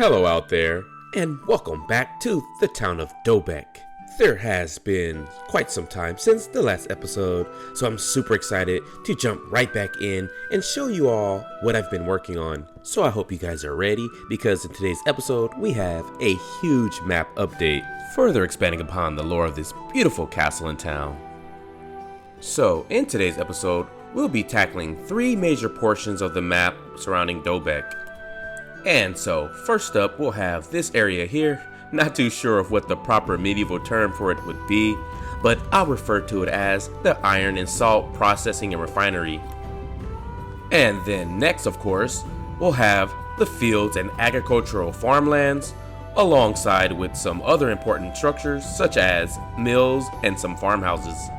Hello out there, and welcome back to the town of Dobek. There has been quite some time since the last episode, so I'm super excited to jump right back in and show you all what I've been working on. So I hope you guys are ready, because in today's episode we have a huge map update, further expanding upon the lore of this beautiful castle and town. So in today's episode, we'll be tackling 3 major portions of the map surrounding Dobek. And so, first up, we'll have this area here. Not too sure of what the proper medieval term for it would be, but I'll refer to it as the Iron and Salt Processing and Refinery. And then next, of course, we'll have the fields and agricultural farmlands, alongside with some other important structures such as mills and some farmhouses.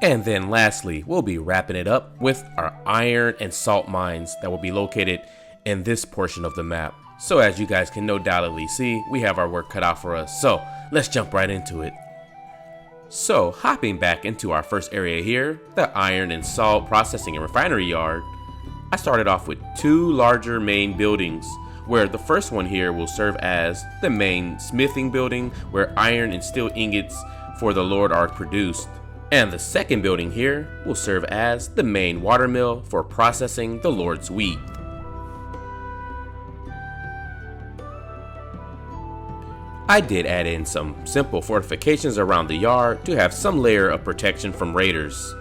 And then lastly, we'll be wrapping it up with our iron and salt mines that will be located in this portion of the map. So as you guys can no doubtedly see, we have our work cut out for us. So let's jump right into it. So hopping back into our first area here, the Iron and Salt Processing and Refinery Yard, I started off with 2 larger main buildings, where the first one here will serve as the main smithing building where iron and steel ingots for the Lord are produced. And the second building here will serve as the main water mill for processing the Lord's wheat. I did add in some simple fortifications around the yard to have some layer of protection from raiders.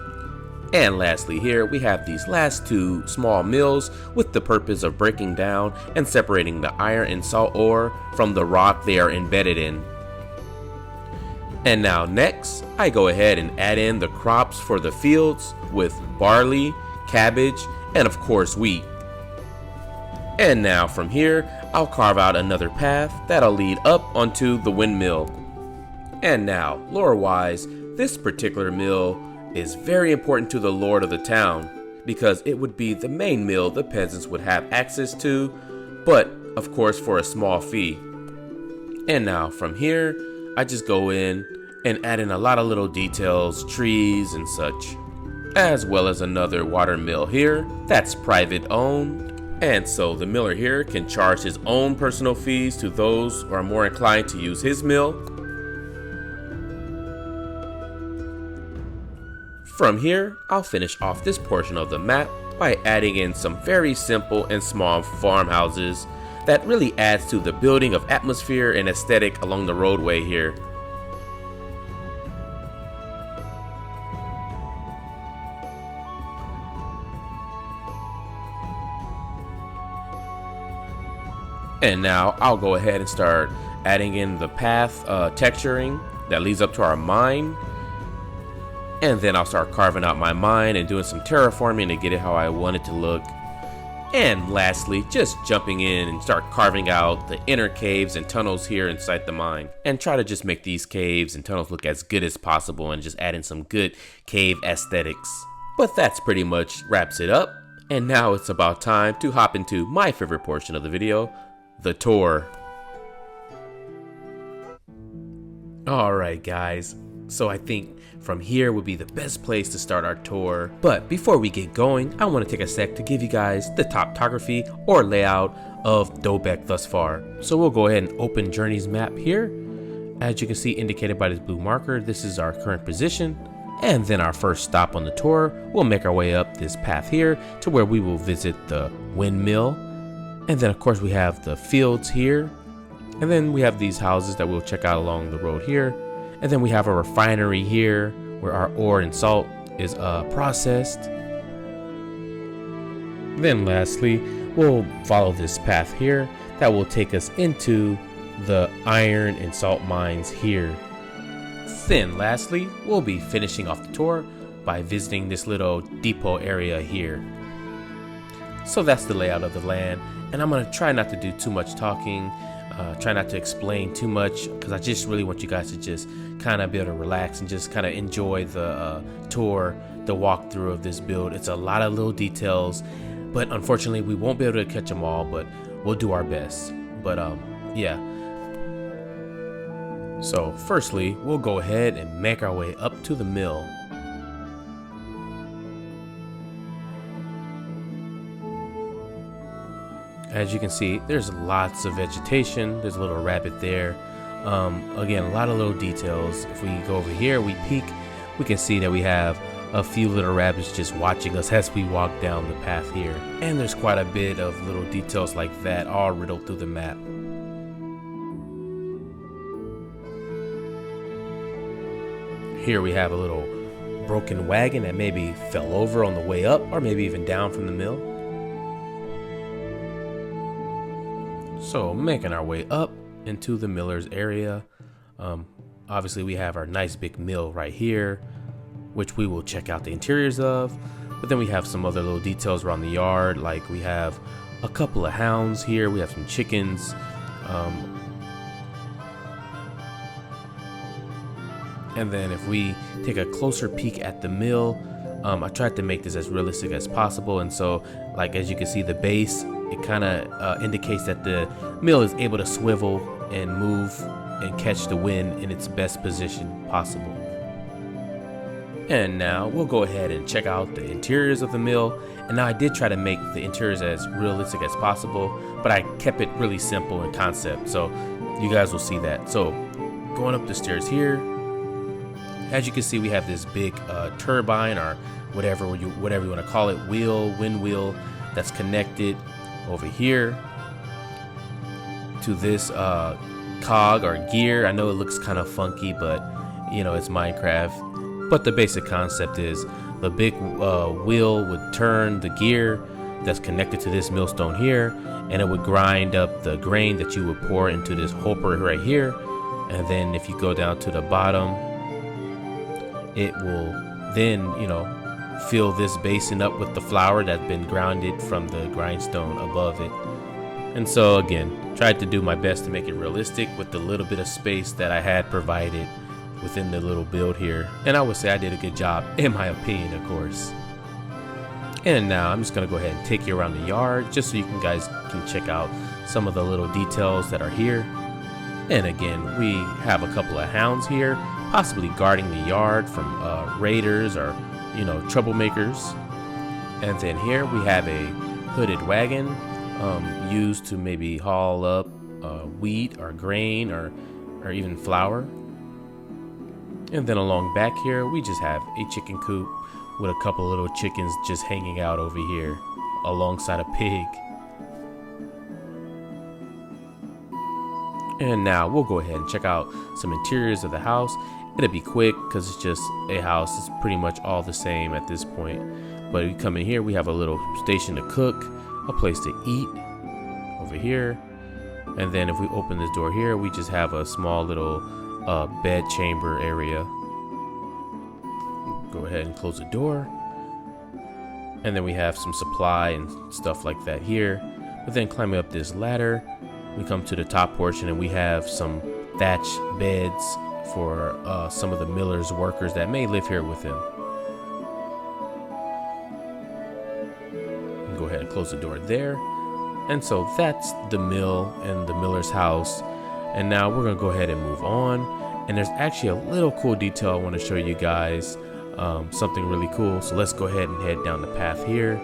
And lastly here, we have these last 2 small mills with the purpose of breaking down and separating the iron and salt ore from the rock they are embedded in. And now next, I go ahead and add in the crops for the fields with barley, cabbage, and of course wheat. And now from here, I'll carve out another path that'll lead up onto the windmill. And now, lore-wise, this particular mill is very important to the lord of the town, because it would be the main mill the peasants would have access to, but of course for a small fee. And now from here, I just go in and add in a lot of little details, trees and such, as well as another water mill here that's private owned. And so the miller here can charge his own personal fees to those who are more inclined to use his mill. From here, I'll finish off this portion of the map by adding in some very simple and small farmhouses that really adds to the building of atmosphere and aesthetic along the roadway here. And now I'll go ahead and start adding in the path texturing that leads up to our mine. And then I'll start carving out my mine and doing some terraforming to get it how I want it to look. And lastly, just jumping in and start carving out the inner caves and tunnels here inside the mine. And try to just make these caves and tunnels look as good as possible and just add in some good cave aesthetics. But that's pretty much wraps it up. And now it's about time to hop into my favorite portion of the video, the tour. Alright guys, so I think from here would be the best place to start our tour. But before we get going, I want to take a sec to give you guys the topography or layout of Dobek thus far. So we'll go ahead and open Journey's map here. As you can see indicated by this blue marker, this is our current position. And then our first stop on the tour, we'll make our way up this path here to where we will visit the windmill. And then of course we have the fields here, and then we have these houses that we'll check out along the road here, and then we have a refinery here where our ore and salt is processed. Then lastly, we'll follow this path here that will take us into the iron and salt mines here. Then lastly, we'll be finishing off the tour by visiting this little depot area here. So that's the layout of the land. And I'm going to try not to do too much talking, try not to explain too much, because I just really want you guys to just kind of be able to relax and just kind of enjoy the tour, the walkthrough of this build. It's a lot of little details, but unfortunately we won't be able to catch them all, but we'll do our best. But yeah. So firstly, we'll go ahead and make our way up to the mill. As you can see, there's lots of vegetation. There's a little rabbit there. Again, a lot of little details. If we go over here, we peek, we can see that we have a few little rabbits just watching us as we walk down the path here. And there's quite a bit of little details like that all riddled through the map. Here we have a little broken wagon that maybe fell over on the way up or maybe even down from the mill. So making our way up into the miller's area. Obviously we have our nice big mill right here, which we will check out the interiors of. But then we have some other little details around the yard, like we have a couple of hounds here, we have some chickens. And then if we take a closer peek at the mill, I tried to make this as realistic as possible. And so, like, as you can see, the base, it kind of indicates that the mill is able to swivel and move and catch the wind in its best position possible. And now we'll go ahead and check out the interiors of the mill. And now I did try to make the interiors as realistic as possible, but I kept it really simple in concept. So you guys will see that. So going up the stairs here, as you can see, we have this big turbine or whatever you want to call it, wind wheel that's connected over here to this cog or gear. I know it looks kind of funky, but you know, it's Minecraft. But the basic concept is the big wheel would turn the gear that's connected to this millstone here, and it would grind up the grain that you would pour into this hopper right here. And then if you go down to the bottom, it will then, you know, fill this basin up with the flour that's been grounded from the grindstone above it. And so again, tried to do my best to make it realistic with the little bit of space that I had provided within the little build here. And I would say I did a good job, in my opinion, of course. And now I'm just gonna go ahead and take you around the yard just so you guys can check out some of the little details that are here. And again, we have a couple of hounds here, possibly guarding the yard from raiders or, you know, troublemakers. And then here we have a hooded wagon used to maybe haul up wheat or grain or even flour. And then along back here, we just have a chicken coop with a couple little chickens just hanging out over here alongside a pig. And now we'll go ahead and check out some interiors of the house. It'll be quick because it's just a house. It's pretty much all the same at this point. But we come in here, we have a little station to cook, a place to eat over here. And then if we open this door here, we just have a small little bed chamber area. Go ahead and close the door. And then we have some supply and stuff like that here. But then climbing up this ladder, we come to the top portion and we have some thatch beds for some of the miller's workers that may live here with him. Go ahead and close the door there. And so that's the mill and the miller's house. And now we're gonna go ahead and move on. And there's actually a little cool detail I want to show you guys, something really cool. So let's go ahead and head down the path here.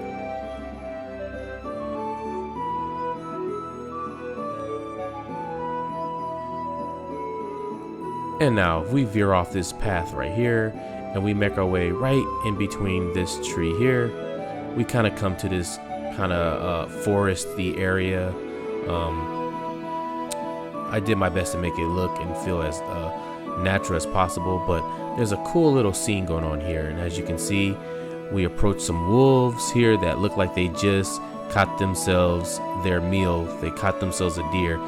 And now if we veer off this path right here and we make our way right in between this tree here, we kind of come to this kind of foresty area. I did my best to make it look and feel as natural as possible, but there's a cool little scene going on here. And as you can see, we approach some wolves here that look like they just caught themselves their meal. They caught themselves a deer.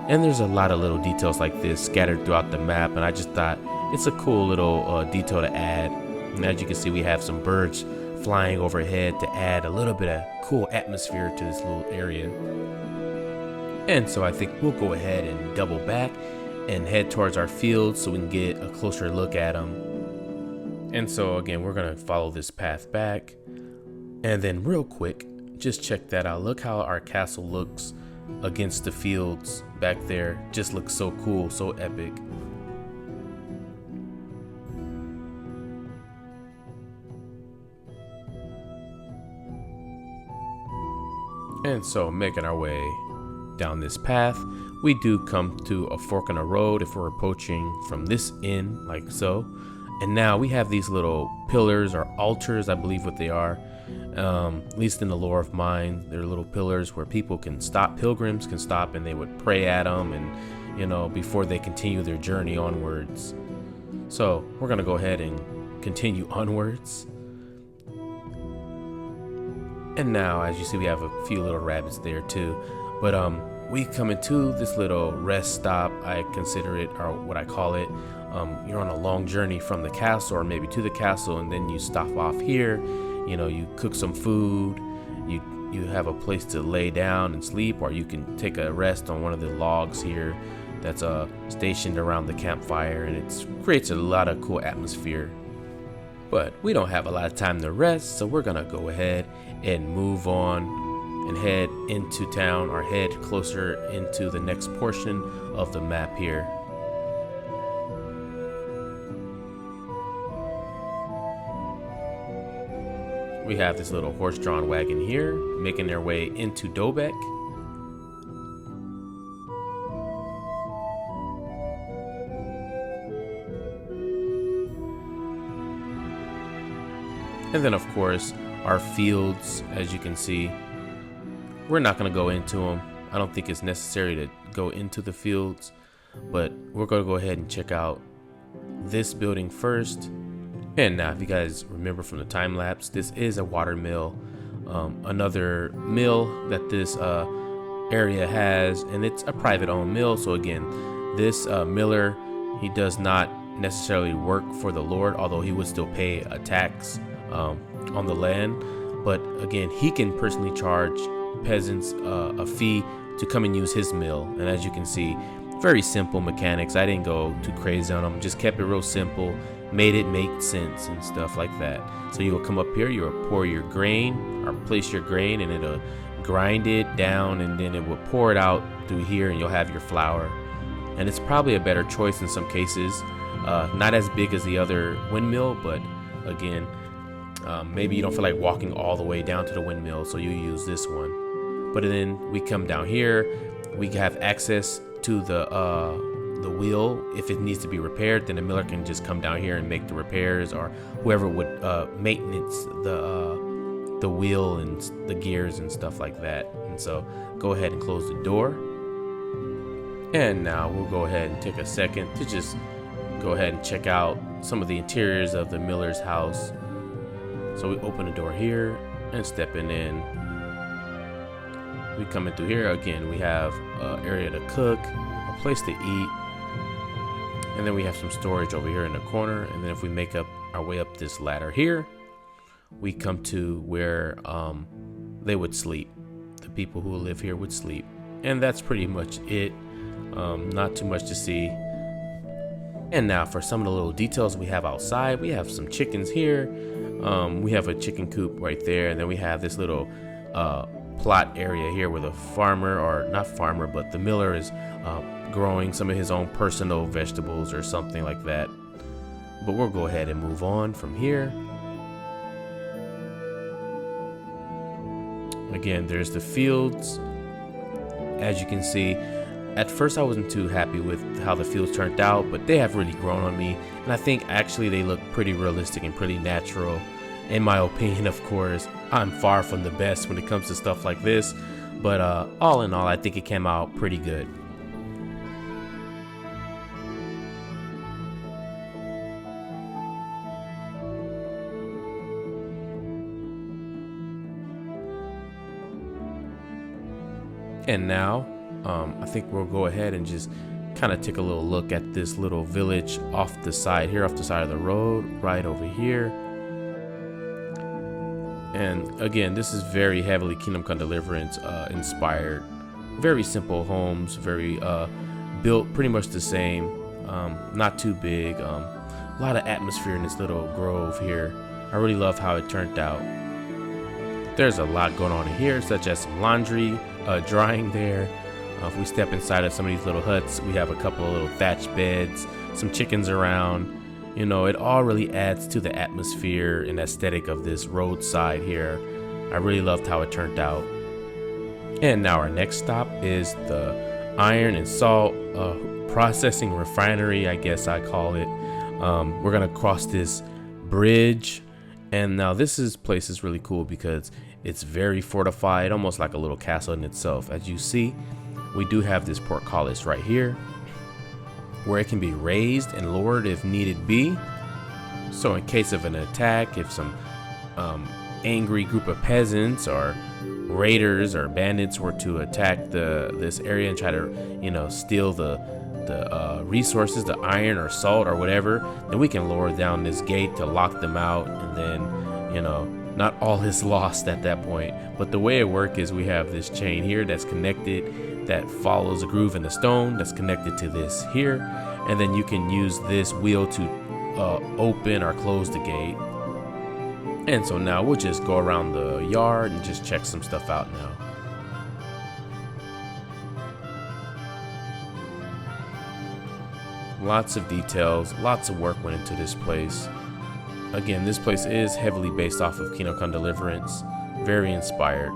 And there's a lot of little details like this scattered throughout the map, and I just thought it's a cool little detail to add. And as you can see, we have some birds flying overhead to add a little bit of cool atmosphere to this little area. And so I think we'll go ahead and double back and head towards our fields so we can get a closer look at them. And so again, we're gonna follow this path back. And then real quick, just check that out. Look how our castle looks against the fields back there. Just looks so cool, so epic. And so making our way down this path, we do come to a fork in a road if we're approaching from this end, like so. And now we have these little pillars or altars, I believe what they are. At least in the lore of mine, they're little pillars where people can stop, pilgrims can stop, and they would pray at them, and you know, before they continue their journey onwards. So we're gonna go ahead and continue onwards. And now, as you see, we have a few little rabbits there too. But we come into this little rest stop, I consider it, or what I call it. You're on a long journey from the castle, or maybe to the castle, and then you stop off here. You know, you cook some food, you have a place to lay down and sleep, or you can take a rest on one of the logs here that's stationed around the campfire, and it creates a lot of cool atmosphere. But we don't have a lot of time to rest, so we're gonna go ahead and move on and head into town, or head closer into the next portion of the map here. We have this little horse-drawn wagon here, making their way into Dobek. And then of course, our fields, as you can see, we're not gonna go into them. I don't think it's necessary to go into the fields, but we're gonna go ahead and check out this building first. And now, if you guys remember from the time lapse, this is a water mill, another mill that this area has, and it's a private owned mill. So again, this miller, he does not necessarily work for the Lord, although he would still pay a tax on the land. But again, he can personally charge peasants a fee to come and use his mill. And as you can see, very simple mechanics. I didn't go too crazy on them, just kept it real simple, made it make sense and stuff like that. So you'll come up here, you'll pour your grain, or place your grain, and it'll grind it down, and then it will pour it out through here, and you'll have your flour. And it's probably a better choice in some cases. Not as big as the other windmill, but again, maybe you don't feel like walking all the way down to the windmill, so you use this one. But then we come down here, we have access to the wheel. If it needs to be repaired, then the miller can just come down here and make the repairs, or whoever would maintenance the wheel and the gears and stuff like that. And so go ahead and close the door. And now we'll go ahead and take a second to just go ahead and check out some of the interiors of the miller's house. So we open the door here and stepping in. We come in through here again. We have an area to cook, a place to eat, and then we have some storage over here in the corner. And then if we make up our way up this ladder here, we come to where they would sleep. The people who live here would sleep, and that's pretty much it. Not too much to see. And now for some of the little details we have outside, we have some chickens here. We have a chicken coop right there, and then we have this little plot area here where the farmer, or not farmer, but the miller is growing some of his own personal vegetables or something like that. But we'll go ahead and move on from here. Again, there's the fields. As you can see, at first I wasn't too happy with how the fields turned out, but they have really grown on me, and I think actually they look pretty realistic and pretty natural. In my opinion, of course, I'm far from the best when it comes to stuff like this, but all in all, I think it came out pretty good. And now, I think we'll go ahead and just kind of take a little look at this little village off the side here, off the side of the road, right over here. And again, this is very heavily Kingdom Come Deliverance inspired. Very simple homes, very built pretty much the same, not too big. A lot of atmosphere in this little grove here. I really love how it turned out. There's a lot going on in here, such as some laundry drying there. If we step inside of some of these little huts, we have a couple of little thatched beds, some chickens around. You know, it all really adds to the atmosphere and aesthetic of this roadside here. I really loved how it turned out. And now our next stop is the iron and salt processing refinery, I guess I call it. We're gonna cross this bridge, and now place is really cool because it's very fortified, almost like a little castle in itself. As you see, we do have this portcullis right here where it can be raised and lowered if needed be. So in case of an attack, if some angry group of peasants or raiders or bandits were to attack this area and try to steal the resources, the iron or salt or whatever, then we can lower down this gate to lock them out, and then not all is lost at that point. But the way it works is we have this chain here that's connected, that follows a groove in the stone that's connected to this here, and then you can use this wheel to open or close the gate. And so now we'll just go around the yard and just check some stuff out now. Lots of details, lots of work went into this place. Again, this place is heavily based off of Kingdom Come Deliverance, very inspired.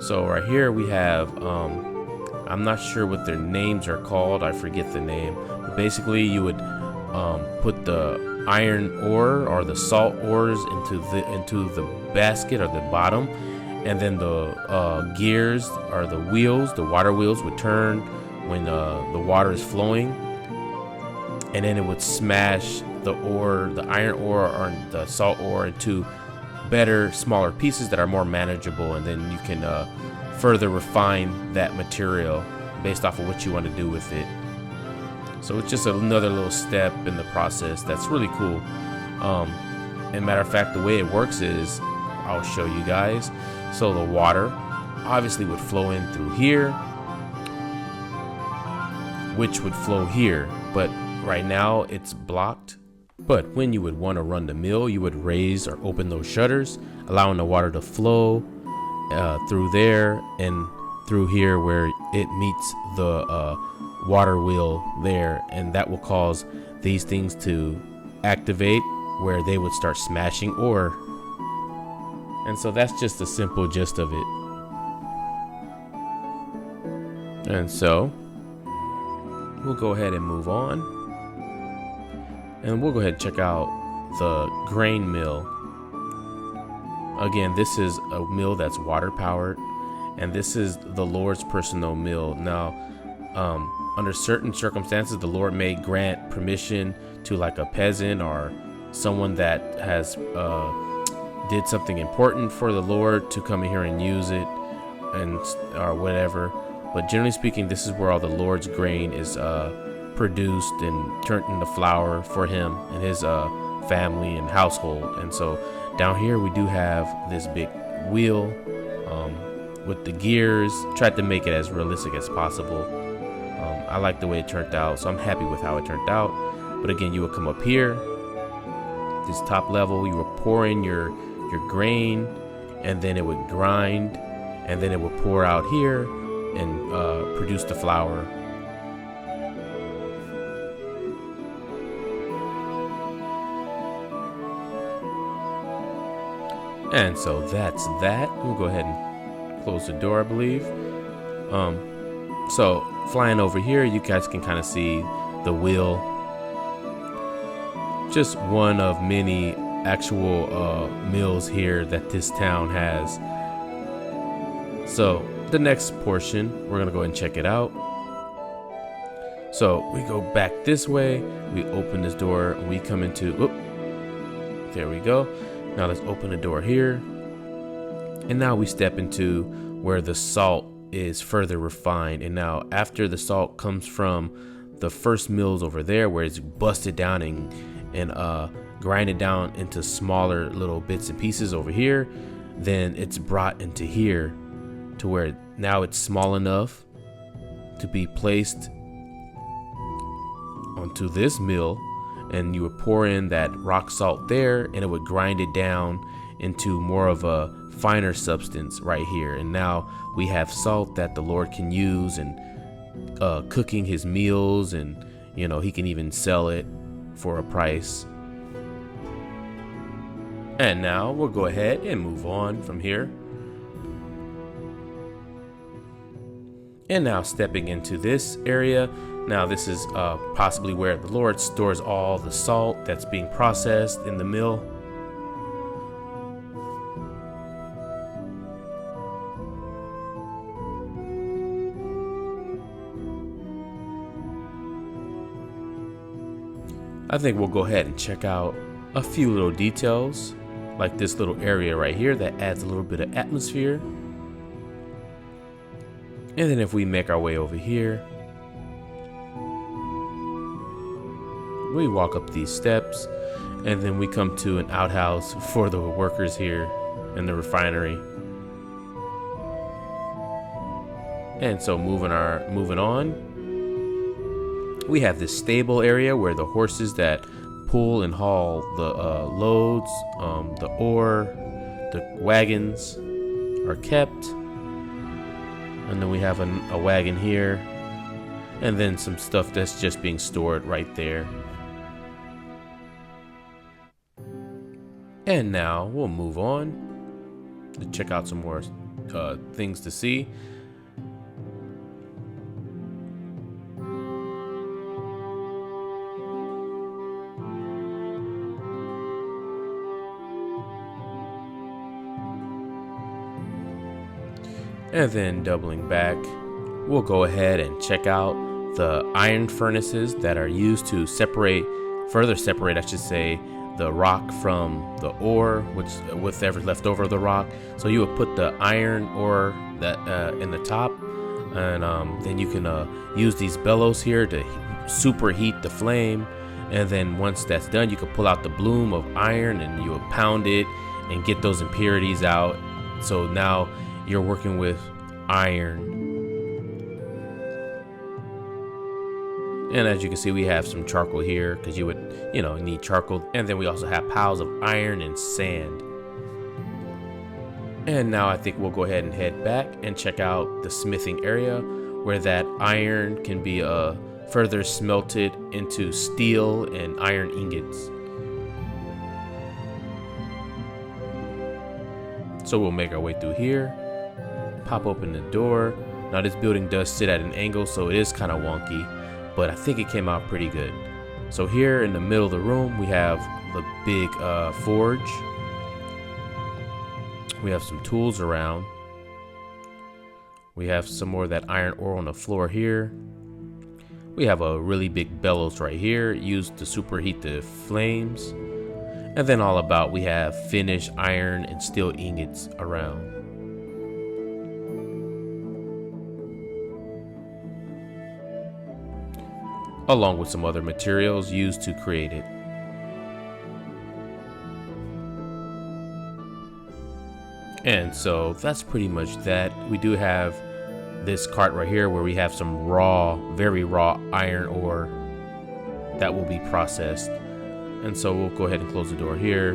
So right here we have, I'm not sure what their names are called, I forget the name, but basically you would put the iron ore or the salt ores into the basket or the bottom, and then the gears or the wheels, the water wheels, would turn when the water is flowing, and then it would smash the iron ore or the salt ore into better, smaller pieces that are more manageable, and then you can further refine that material based off of what you want to do with it. So it's just another little step in the process that's really cool. And matter of fact, the way it works is, I'll show you guys. So the water obviously would flow in through here, which would flow here, but right now it's blocked. But when you would want to run the mill, you would raise or open those shutters, allowing the water to flow through there and through here where it meets the water wheel there, and that will cause these things to activate where they would start smashing ore. And so that's just the simple gist of it. And so we'll go ahead and move on, and we'll go ahead and check out the grain mill. Again, this is a mill that's water powered, and this is the Lord's personal mill. Now, under certain circumstances, the Lord may grant permission to like a peasant or someone that has did something important for the Lord to come in here and use it, and or whatever. But generally speaking, this is where all the Lord's grain is produced and turned into flour for him and his family and household. And so down here we do have this big wheel with the gears. Tried to make it as realistic as possible. I like the way it turned out, so I'm happy with how it turned out. But again, you would come up here, this top level, you would pour in your grain, and then it would grind, and then it would pour out here and produce the flour. And so that's that. We'll go ahead and close the door, I believe. So flying over here, you guys can kind of see the wheel. Just one of many actual mills here that this town has. So the next portion, we're gonna go ahead and check it out. So we go back this way, we open this door, and we come into, there we go. Now let's open the door here. And now we step into where the salt is further refined. And now after the salt comes from the first mills over there, where it's busted down and grinded down into smaller little bits and pieces over here, then it's brought into here to where now it's small enough to be placed onto this mill, and you would pour in that rock salt there, and it would grind it down into more of a finer substance right here. And now we have salt that the Lord can use in cooking his meals, and he can even sell it for a price. And now we'll go ahead and move on from here. And now stepping into this area. Now this is possibly where the Lord stores all the salt that's being processed in the mill. I think we'll go ahead and check out a few little details, like this little area right here that adds a little bit of atmosphere. And then if we make our way over here, we walk up these steps, and then we come to an outhouse for the workers here in the refinery. And so moving on, we have this stable area where the horses that pull and haul the loads, the ore, the wagons are kept. And then we have a wagon here, and then some stuff that's just being stored right there. And now we'll move on to check out some more things to see. And then doubling back, we'll go ahead and check out the iron furnaces that are used to further separate, I should say, the rock from the ore, whatever's left over of the rock. So you would put the iron ore that in the top, and then you can use these bellows here to superheat the flame. And then once that's done, you can pull out the bloom of iron and you would pound it and get those impurities out. So now you're working with iron. And as you can see, we have some charcoal here because you would, need charcoal. And then we also have piles of iron and sand. And now I think we'll go ahead and head back and check out the smithing area where that iron can be further smelted into steel and iron ingots. So we'll make our way through here. Pop open the door. Now this building does sit at an angle, so it is kind of wonky, but I think it came out pretty good. So here in the middle of the room, we have the big forge. We have some tools around. We have some more of that iron ore on the floor here. We have a really big bellows right here, used to superheat the flames. And then all about, we have finished iron and steel ingots around. Along with some other materials used to create it. And so that's pretty much that. We do have this cart right here where we have some very raw iron ore that will be processed. And so we'll go ahead and close the door here.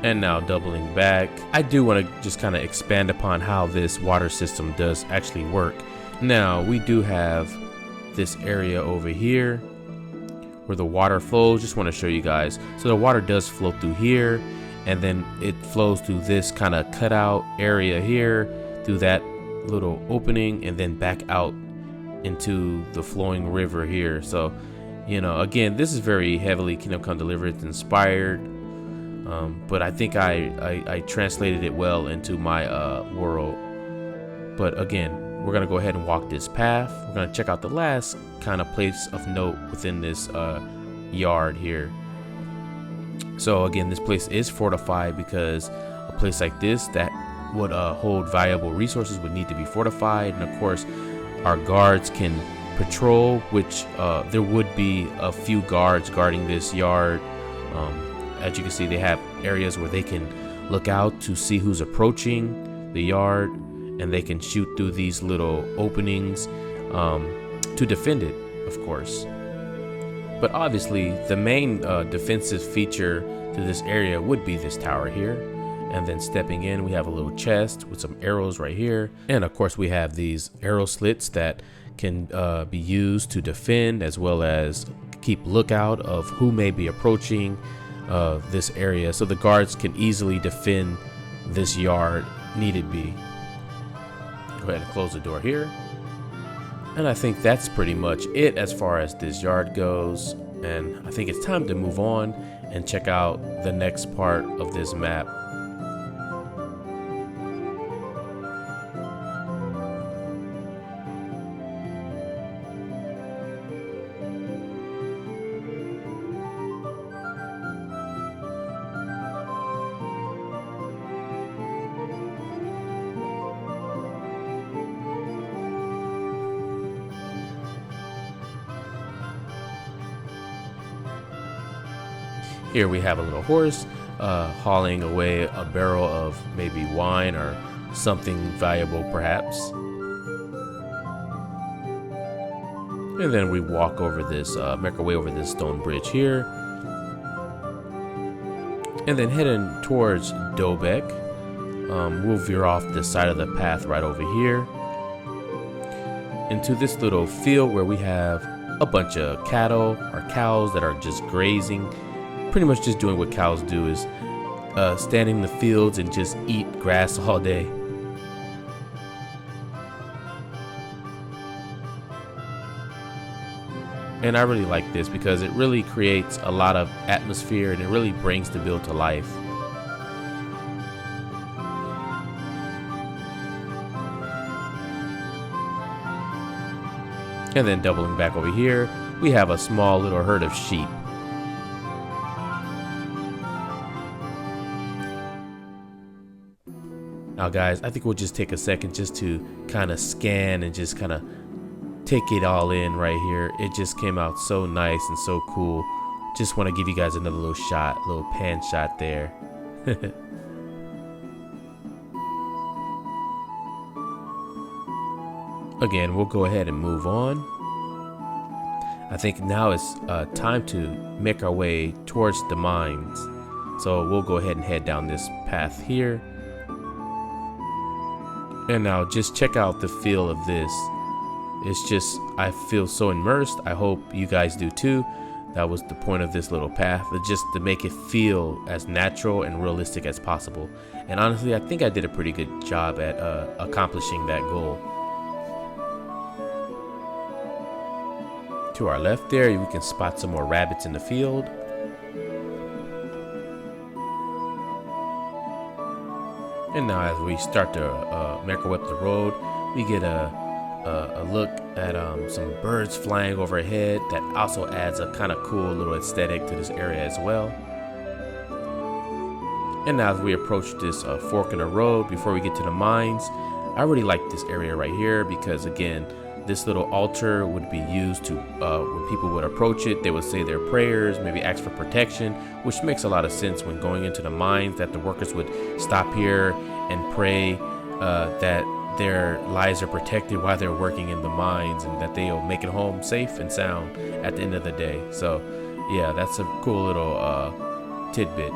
And now doubling back, I do want to just kind of expand upon how this water system does actually work. Now we do have this area over here where the water flows. Just want to show you guys. So the water does flow through here, and then it flows through this kind of cutout area here, through that little opening, and then back out into the flowing river here. So, again, this is very heavily Kingdom Come Deliverance inspired, but I think I translated it well into my world. But again, we're gonna go ahead and walk this path. We're gonna check out the last kind of place of note within this yard here. So again, this place is fortified because a place like this that would hold valuable resources would need to be fortified. And of course, our guards can patrol, which there would be a few guards guarding this yard. As you can see, they have areas where they can look out to see who's approaching the yard, and they can shoot through these little openings to defend it, of course. But obviously, the main defensive feature to this area would be this tower here. And then stepping in, we have a little chest with some arrows right here. And of course, we have these arrow slits that can be used to defend, as well as keep lookout of who may be approaching this area. So the guards can easily defend this yard needed be. Go ahead and close the door here. And I think that's pretty much it as far as this yard goes. And I think it's time to move on and check out the next part of this map. Here we have a little horse hauling away a barrel of maybe wine or something valuable perhaps. And then we walk over this, make our way over this stone bridge here. And then heading towards Dobek, we'll veer off the side of the path right over here into this little field where we have a bunch of cattle or cows that are just grazing. Pretty much just doing what cows do, is stand in the fields and just eat grass all day. And I really like this because it really creates a lot of atmosphere and it really brings the build to life. And then doubling back over here, we have a small little herd of sheep. Now guys, I think we'll just take a second just to kind of scan and just kind of take it all in right here. It just came out so nice and so cool. Just want to give you guys another little shot, a little pan shot there. Again, we'll go ahead and move on. I think now it's time to make our way towards the mines. So we'll go ahead and head down this path here. And now just check out the feel of this. It's just, I feel so immersed. I hope you guys do too. That was the point of this little path, just to make it feel as natural and realistic as possible. And honestly, I think I did a pretty good job at accomplishing that goal. To our left there, we can spot some more rabbits in the field. And now as we start to make our way up the road, we get a look at some birds flying overhead. That also adds a kind of cool little aesthetic to this area as well. And now as we approach this fork in the road before we get to the mines, I really like this area right here because again, this little altar would be used to, when people would approach it, they would say their prayers, maybe ask for protection, which makes a lot of sense when going into the mines, that the workers would stop here and pray that their lives are protected while they're working in the mines and that they'll make it home safe and sound at the end of the day. So yeah, that's a cool little tidbit.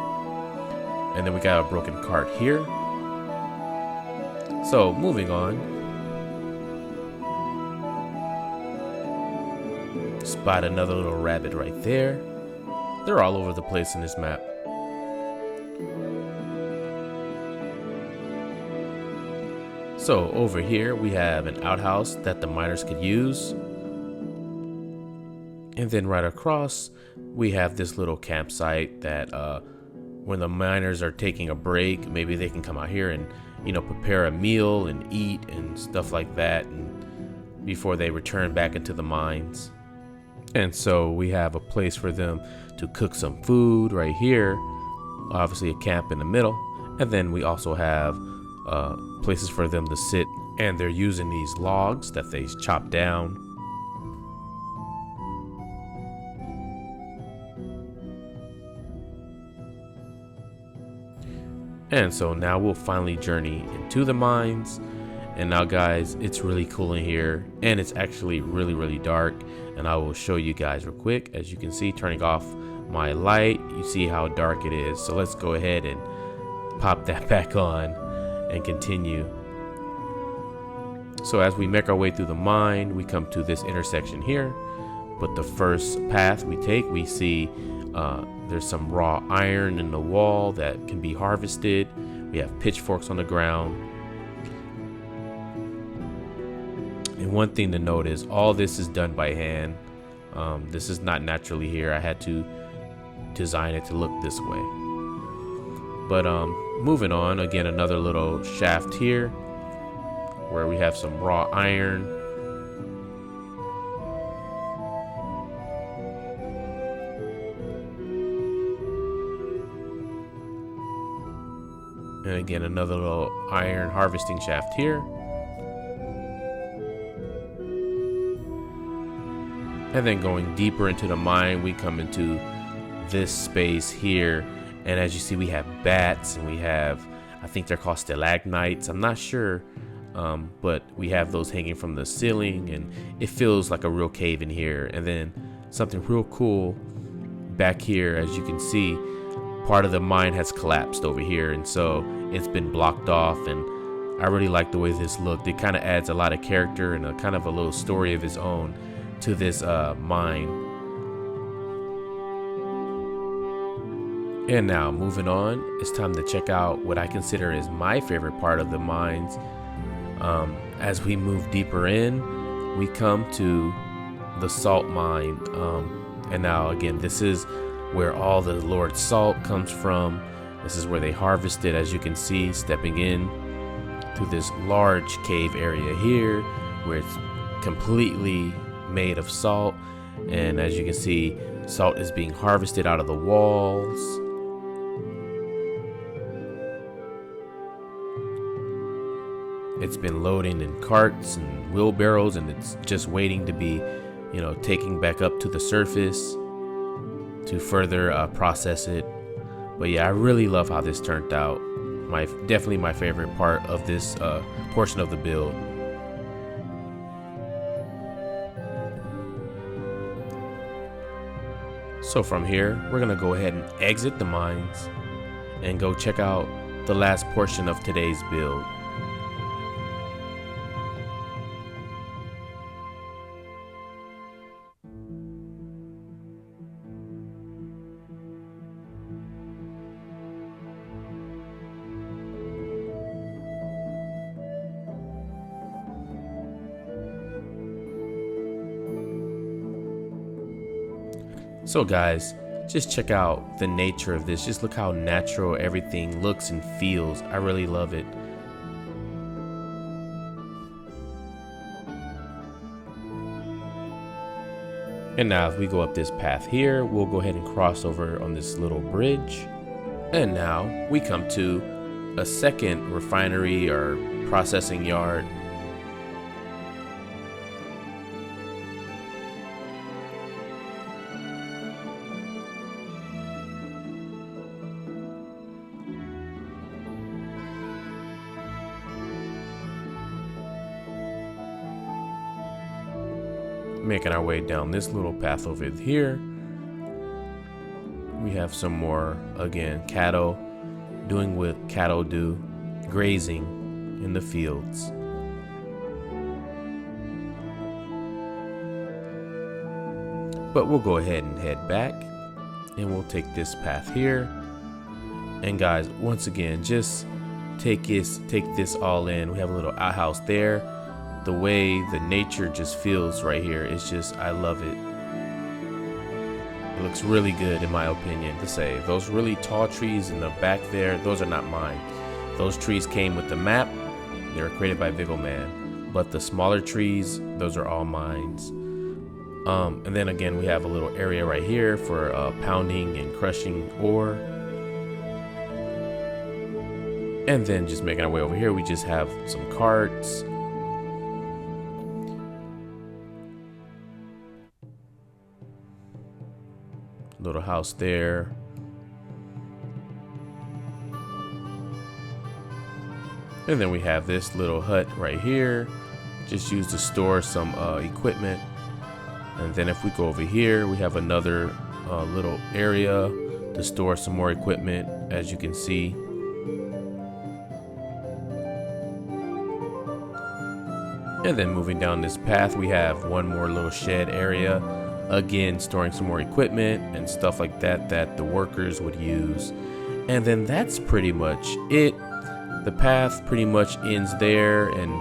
And then we got a broken cart here. So moving on. Spot another little rabbit right there. They're all over the place in this map. So over here we have an outhouse that the miners could use. And then right across we have this little campsite that when the miners are taking a break, maybe they can come out here and, you know, prepare a meal and eat and stuff like that, and before they return back into the mines. And so we have a place for them to cook some food right here, obviously a camp in the middle, and then we also have places for them to sit, and they're using these logs that they chop down. And so now we'll finally journey into the mines. And now guys, it's really cool in here, and it's actually really dark, and I will show you guys real quick. As you can see, turning off my light, you see how dark it is. So let's go ahead and pop that back on and continue. So as we make our way through the mine, we come to this intersection here, but the first path we take, we see there's some raw iron in the wall that can be harvested. We have pitchforks on the ground. And one thing to note is all this is done by hand. This is not naturally here. I had to design it to look this way. But moving on, again, another little shaft here where we have some raw iron. And again, another little iron harvesting shaft here. And then going deeper into the mine, we come into this space here. And as you see, we have bats and we have, I think they're called stalagmites. I'm not sure, but we have those hanging from the ceiling and it feels like a real cave in here. And then something real cool back here, as you can see, part of the mine has collapsed over here. And so it's been blocked off. And I really like the way this looked. It kind of adds a lot of character and a kind of a little story of its own to this mine. And now moving on, it's time to check out what I consider is my favorite part of the mines. As we move deeper in, we come to the salt mine. And now again, this is where all the Lord's salt comes from. This is where they harvest it, as you can see, stepping in to this large cave area here where it's completely made of salt. And as you can see, salt is being harvested out of the walls. It's been loading in carts and wheelbarrows, and it's just waiting to be, taking back up to the surface to further process it. But yeah, I really love how this turned out. Definitely my favorite part of this portion of the build. So from here, we're gonna go ahead and exit the mines and go check out the last portion of today's build. So guys, just check out the nature of this. Just look how natural everything looks and feels. I really love it. And now if we go up this path here, we'll go ahead and cross over on this little bridge. And now we come to a second refinery or processing yard. Making our way down this little path over here. We have some more, again, cattle doing what cattle do, grazing in the fields. But we'll go ahead and head back and we'll take this path here. And guys, once again, just take this all in. We have a little outhouse there. The way the nature just feels right here, it's just, I love it. It looks really good in my opinion to say. Those really tall trees in the back there, those are not mine. Those trees came with the map. They were created by Vigoman. But the smaller trees, those are all mines. And then again, we have a little area right here for pounding and crushing ore. And then just making our way over here, we just have some carts. Little house there. And then we have this little hut right here, just used to store some equipment. And then if we go over here, we have another little area to store some more equipment, as you can see. And then moving down this path, we have one more little shed area. Again, storing some more equipment and stuff like that that the workers would use. And then that's pretty much it. The path pretty much ends there, and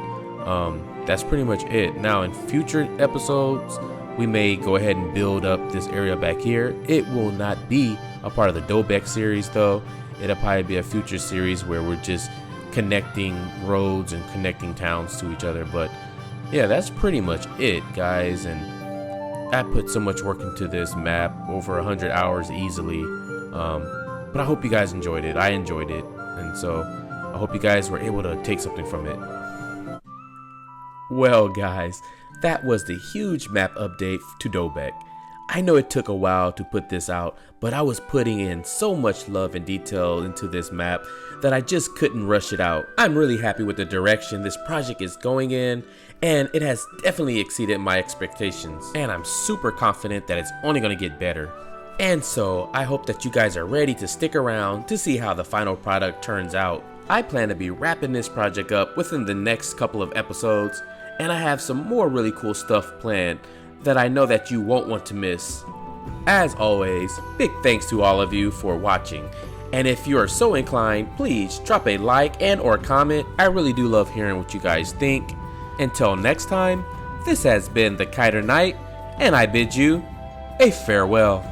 That's pretty much it. Now in future episodes, we may go ahead and build up this area back here. It will not be a part of the Dobek series though. It'll probably be a future series where we're just connecting roads and connecting towns to each other. But yeah, that's pretty much it, guys. And I put so much work into this map, over 100 hours easily. But I hope you guys enjoyed it. I enjoyed it, and so I hope you guys were able to take something from it. Well, guys, that was the huge map update to Dobek. I know it took a while to put this out, but I was putting in so much love and detail into this map that I just couldn't rush it out. I'm really happy with the direction this project is going in, and it has definitely exceeded my expectations. And I'm super confident that it's only going to get better. And so I hope that you guys are ready to stick around to see how the final product turns out. I plan to be wrapping this project up within the next couple of episodes, and I have some more really cool stuff planned that I know that you won't want to miss. As always, big thanks to all of you for watching, and if you are so inclined, please drop a like and or comment. I really do love hearing what you guys think. Until next time, this has been the Kiter Knight, and I bid you a farewell.